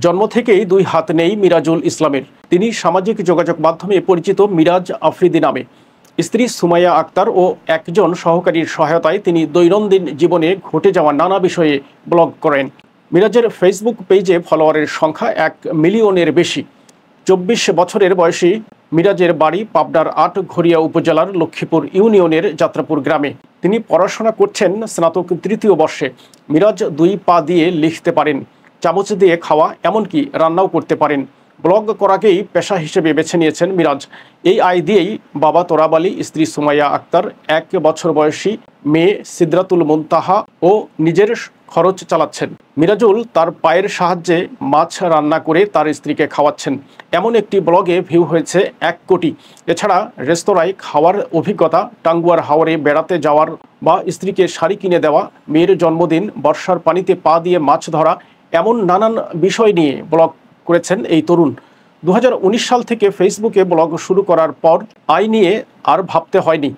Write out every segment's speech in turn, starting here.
জন্ম থেকেই দুই হাত নেই মিরাজুল ইসলামের। তিনি সামাজিক যোগাযোগ মাধ্যমে পরিচিত মিরাজ আফ্রিদি নামে। স্ত্রী সুমাইয়া আক্তার ও একজন সহকারীর সহায়তায় তিনি দৈনন্দিন জীবনে ঘটে যাওয়া নানা বিষয়ে ব্লগ করেন। মিরাজের ফেসবুক পেজে ফলোয়ারের সংখ্যা 1 মিলিয়নের বেশি। 24 বছরের বয়সী মিরাজের বাড়ি পাবনার আটঘরিয়া উপজেলার লক্ষ্মীপুর ইউনিয়নের যাত্রাপুর গ্রামে। তিনি পড়াশোনা করছেন স্নাতক 3য় বর্ষে। মিরাজ 2 পা দিয়ে লিখতে পারেন, চামচ দিয়ে খাওয়া, এমনকি রান্নাও করতে পারেন। ব্লগ করাকেই পেশা হিসেবে বেছে নিয়েছেন মিরাজ। এই আয় দিয়েই বাবা তোরাব আলী, স্ত্রী সুমাইয়া আক্তার, 1 বছর বয়সী মেয়ে সিদরাতুল মুনতাহা ও নিজের খরচ চালাচ্ছেন। মিরাজুল তার পায়ের সাহায্যে মাছ রান্না করে তার স্ত্রীকে খাওয়াচ্ছেন। এমন একটি ব্লগে ভিউ হয়েছে 1 কোটি। এছাড়া রেস্তোরাঁয় খাওয়ার অভিজ্ঞতা, টাঙ্গুয়ার হাওরে বেড়াতে যাওয়ার বা স্ত্রীকে শাড়ি কিনে দেওয়া, মেয়ের জন্মদিন, বর্ষার পানিতে পা দিয়ে মাছ ধরা, এমন নানান বিষয় নিয়ে ব্লগ করেছেন এই তরুণ। 2019 সাল থেকে ফেসবুকে ব্লগ শুরু করার পর আয় নিয়ে আর ভাবতে হয়নি।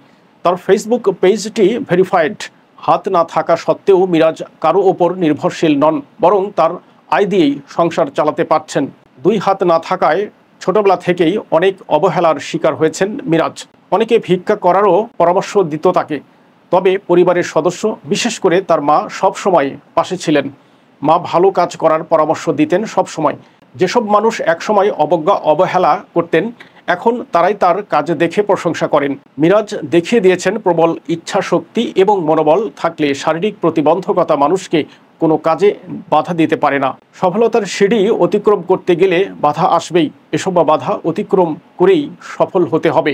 তার ফেসবুক পেজটি ভেরিফাইড। হাত না থাকা সত্ত্বেও মিরাজ কারো ওপর নির্ভরশীল নন, বরং তার আয় দিয়েই সংসার চালাতে পারছেন। 2 হাত না থাকায় ছোটবেলা থেকেই অনেক অবহেলার শিকার হয়েছেন মিরাজ। অনেকে ভিক্ষা করারও পরামর্শ দিত তাকে। তবে পরিবারের সদস্য, বিশেষ করে তার মা, সবসময় পাশে ছিলেন। মা ভালো কাজ করার পরামর্শ দিতেন সবসময়। যেসব মানুষ একসময় অবজ্ঞা অবহেলা করতেন, এখন তারাই তার কাজ দেখে প্রশংসা করেন। মিরাজ দেখিয়ে দিয়েছেন প্রবল ইচ্ছা শক্তি এবং মনোবল থাকলে শারীরিক প্রতিবন্ধকতা মানুষকে কোনো কাজে বাধা দিতে পারে না। সফলতার সিঁড়ি অতিক্রম করতে গেলে বাধা আসবেই। এসব বাধা অতিক্রম করেই সফল হতে হবে।